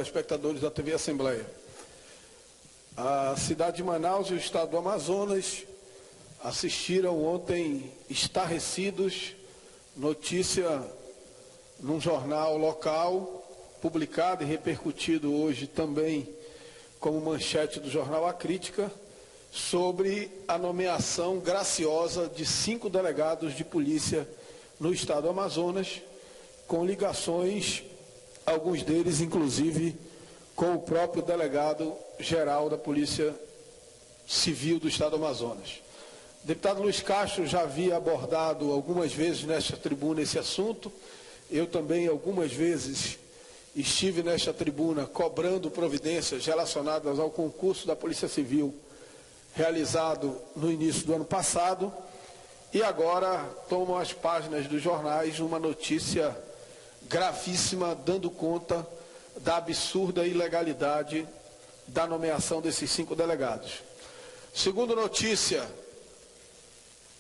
telespectadores da TV Assembleia. A cidade de Manaus e o estado do Amazonas assistiram ontem estarrecidos notícia num jornal local, publicado e repercutido hoje também como manchete do jornal A Crítica, sobre a nomeação graciosa de 5 delegados de polícia no estado do Amazonas, com ligações, alguns deles inclusive com o próprio delegado-geral da Polícia Civil do estado do Amazonas. O deputado Luiz Castro já havia abordado algumas vezes nesta tribuna esse assunto. Eu também algumas vezes estive nesta tribuna cobrando providências relacionadas ao concurso da Polícia Civil realizado no início do ano passado, e agora tomam as páginas dos jornais uma notícia gravíssima dando conta da absurda ilegalidade da nomeação desses 5 delegados. Segundo notícia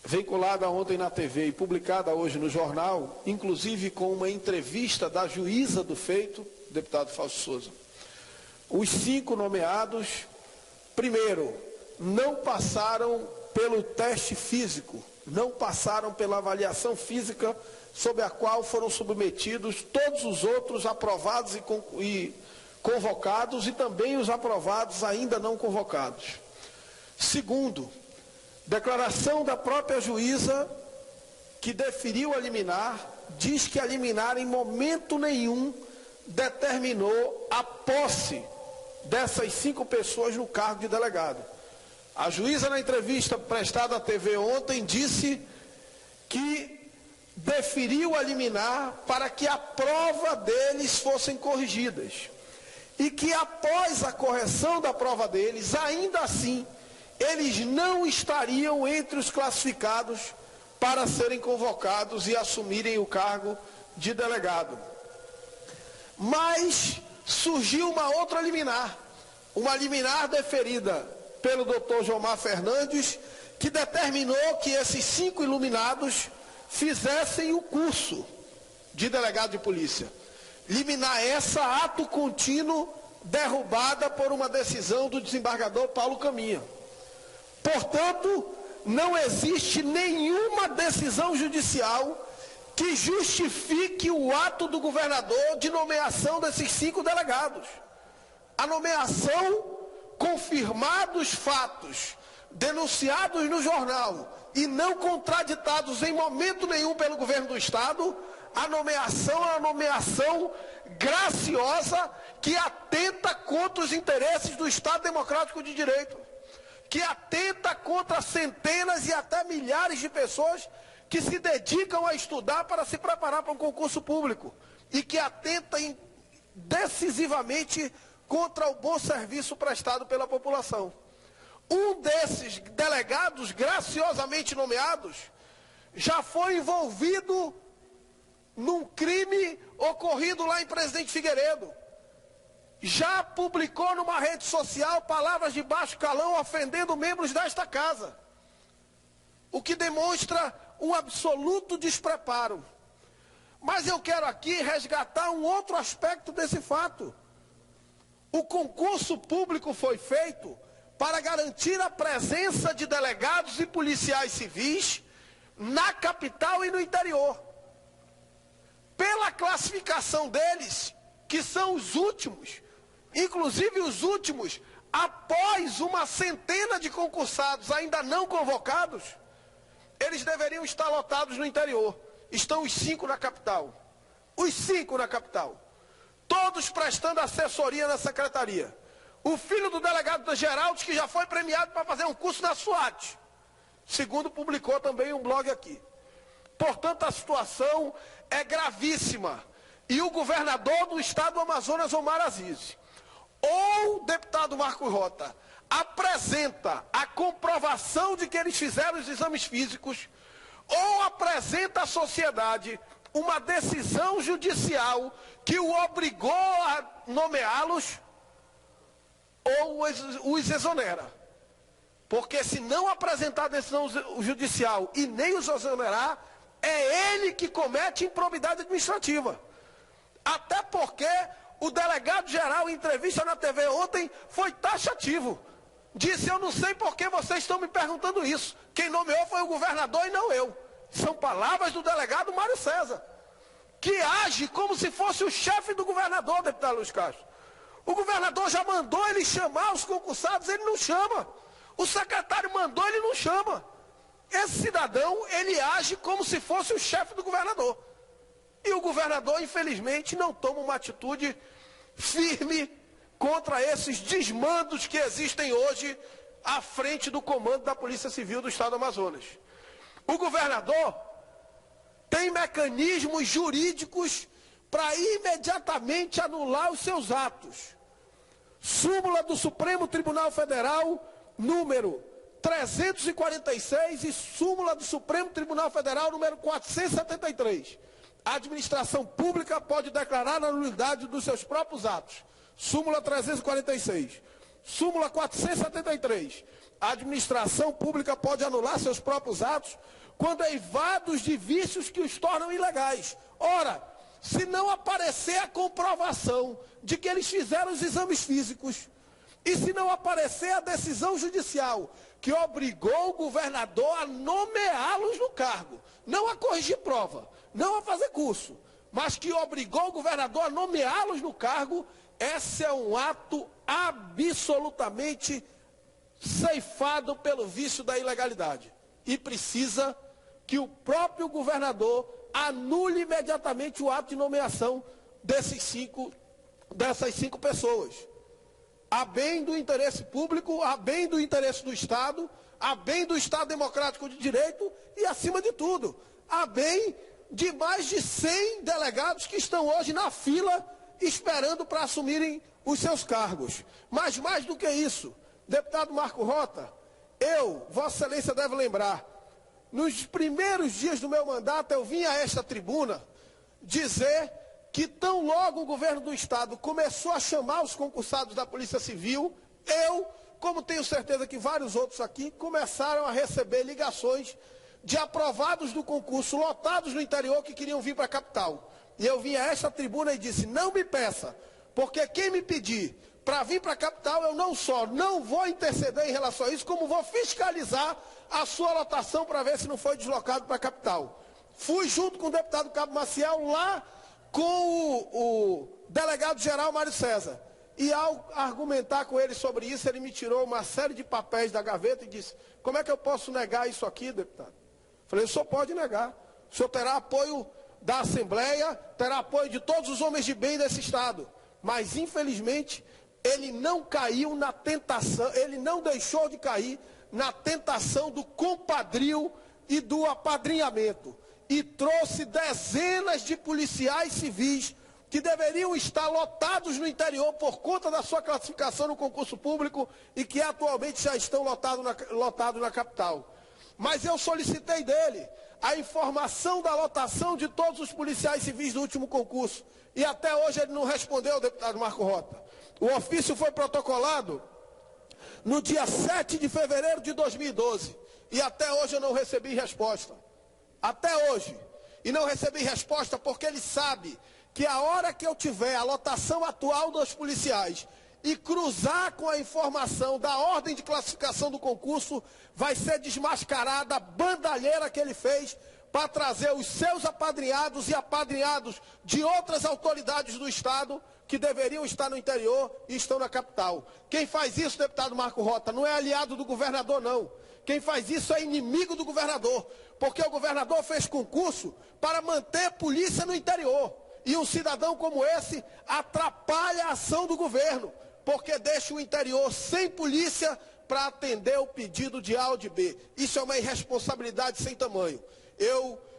veiculada ontem na TV e publicada hoje no jornal, inclusive com uma entrevista da juíza do feito, deputado Fausto Souza, os 5 nomeados, primeiro, não passaram pelo teste físico, não passaram pela avaliação física sobre a qual foram submetidos todos os outros aprovados e convocados, e também os aprovados ainda não convocados. Segundo, declaração da própria juíza que deferiu a liminar, diz que a liminar em momento nenhum determinou a posse dessas 5 pessoas no cargo de delegado. A juíza, na entrevista prestada à TV ontem, disse que deferiu a liminar para que a prova deles fossem corrigidas. E que após a correção da prova deles, ainda assim, eles não estariam entre os classificados para serem convocados e assumirem o cargo de delegado. Mas surgiu uma outra liminar, uma liminar deferida pelo doutor Jomar Fernandes, que determinou que esses 5 iluminados fizessem o curso de delegado de polícia. Liminar essa, ato contínuo, derrubada por uma decisão do desembargador Paulo Caminha. Portanto, não existe nenhuma decisão judicial que justifique o ato do governador de nomeação desses 5 delegados. A nomeação, confirmados fatos, denunciados no jornal e não contraditados em momento nenhum pelo governo do Estado, a nomeação é uma nomeação graciosa que atenta contra os interesses do Estado Democrático de Direito, que atenta contra centenas e até milhares de pessoas que se dedicam a estudar para se preparar para um concurso público e que atenta decisivamente contra o bom serviço prestado pela população. Um desses delegados graciosamente nomeados já foi envolvido num crime ocorrido lá em Presidente Figueiredo. Já publicou numa rede social palavras de baixo calão ofendendo membros desta casa. O que demonstra um absoluto despreparo. Mas eu quero aqui resgatar um outro aspecto desse fato. O concurso público foi feito para garantir a presença de delegados e policiais civis na capital e no interior. Pela classificação deles, que são os últimos, inclusive os últimos, após uma centena de concursados ainda não convocados, eles deveriam estar lotados no interior. Estão os 5 na capital. Os 5 na capital. Todos prestando assessoria na secretaria. O filho do delegado da Geraldes, que já foi premiado para fazer um curso na SWAT. Segundo publicou também um blog aqui. Portanto, a situação é gravíssima. E o governador do estado do Amazonas, Omar Aziz, ou o deputado Marcos Rota, apresenta a comprovação de que eles fizeram os exames físicos, ou apresenta à sociedade uma decisão judicial que o obrigou a nomeá-los, ou os exonera. Porque se não apresentar a decisão judicial e nem os exonerar, é ele que comete improbidade administrativa. Até porque O delegado-geral, em entrevista na TV ontem, foi taxativo. Disse, eu não sei por que vocês estão me perguntando isso. Quem nomeou foi o governador e não eu. São palavras do delegado Mário César, que age como se fosse o chefe do governador, deputado Luiz Castro. O governador já mandou ele chamar os concursados, ele não chama. O secretário mandou, ele não chama. Esse cidadão, ele age como se fosse o chefe do governador. E o governador, infelizmente, não toma uma atitude firme contra esses desmandos que existem hoje à frente do comando da Polícia Civil do Estado do Amazonas. O governador tem mecanismos jurídicos para imediatamente anular os seus atos. Súmula do Supremo Tribunal Federal, número 346 e súmula do Supremo Tribunal Federal, número 473. A administração pública pode declarar a nulidade dos seus próprios atos. Súmula 346. Súmula 473. A administração pública pode anular seus próprios atos quando eivados de vícios que os tornam ilegais. Ora, se não aparecer a comprovação de que eles fizeram os exames físicos, e se não aparecer a decisão judicial que obrigou o governador a nomeá-los no cargo, não a corrigir prova, não a fazer curso, mas que obrigou o governador a nomeá-los no cargo, esse é um ato absolutamente ceifado pelo vício da ilegalidade. E precisa que o próprio governador anule imediatamente o ato de nomeação dessas cinco pessoas. A bem do interesse público, a bem do interesse do Estado, a bem do Estado democrático de direito e, acima de tudo, a bem de mais de 100 delegados que estão hoje na fila esperando para assumirem os seus cargos. Mas mais do que isso, deputado Marco Rota, Vossa Excelência deve lembrar, nos primeiros dias do meu mandato eu vim a esta tribuna dizer que tão logo o governo do Estado começou a chamar os concursados da Polícia Civil, como tenho certeza que vários outros aqui, começaram a receber ligações de aprovados do concurso, lotados no interior, que queriam vir para a capital. E eu vim a esta tribuna e disse, não me peça, porque quem me pedir para vir para a capital, eu não só não vou interceder em relação a isso, como vou fiscalizar a sua lotação para ver se não foi deslocado para a capital. Fui junto com o deputado Cabo Maciel lá com o delegado-geral Mário César. E ao argumentar com ele sobre isso, ele me tirou uma série de papéis da gaveta e disse, como é que eu posso negar isso aqui, deputado? Falei, o senhor pode negar. O senhor terá apoio da Assembleia, terá apoio de todos os homens de bem desse Estado. Mas, infelizmente, ele não caiu na tentação, ele não deixou de cair na tentação do compadrio e do apadrinhamento. E trouxe dezenas de policiais civis que deveriam estar lotados no interior por conta da sua classificação no concurso público e que atualmente já estão lotados na capital. Mas eu solicitei dele a informação da lotação de todos os policiais civis do último concurso. E até hoje ele não respondeu, deputado Marco Rota. O ofício foi protocolado no dia 7 de fevereiro de 2012. E até hoje eu não recebi resposta. Até hoje. E não recebi resposta porque ele sabe que a hora que eu tiver a lotação atual dos policiais e cruzar com a informação da ordem de classificação do concurso, vai ser desmascarada a bandalheira que ele fez para trazer os seus apadrinhados e apadrinhados de outras autoridades do Estado que deveriam estar no interior e estão na capital. Quem faz isso, deputado Marco Rota, não é aliado do governador, não. Quem faz isso é inimigo do governador, porque o governador fez concurso para manter polícia no interior. E um cidadão como esse atrapalha a ação do governo, porque deixa o interior sem polícia para atender o pedido de A ou de B. Isso é uma irresponsabilidade sem tamanho.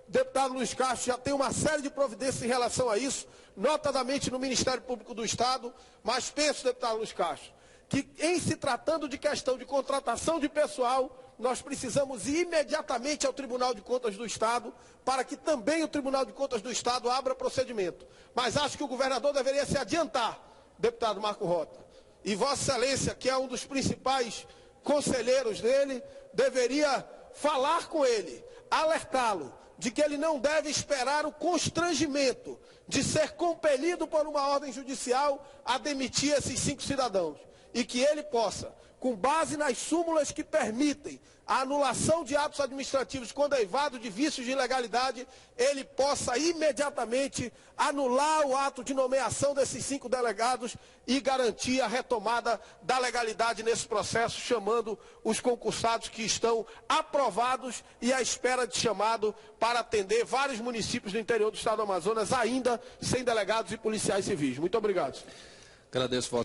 Deputado Luiz Castro, já tenho uma série de providências em relação a isso, notadamente no Ministério Público do Estado, mas penso, deputado Luiz Castro, que em se tratando de questão de contratação de pessoal, nós precisamos ir imediatamente ao Tribunal de Contas do Estado, para que também o Tribunal de Contas do Estado abra procedimento. Mas acho que o governador deveria se adiantar, deputado Marco Rota. E Vossa Excelência, que é um dos principais conselheiros dele, deveria falar com ele, alertá-lo de que ele não deve esperar o constrangimento de ser compelido por uma ordem judicial a demitir esses 5 cidadãos. E que ele possa, com base nas súmulas que permitem a anulação de atos administrativos com derivado de vícios de ilegalidade, ele possa imediatamente anular o ato de nomeação desses 5 delegados e garantir a retomada da legalidade nesse processo, chamando os concursados que estão aprovados e à espera de chamado para atender vários municípios do interior do estado do Amazonas, ainda sem delegados e policiais civis. Muito obrigado. Agradeço,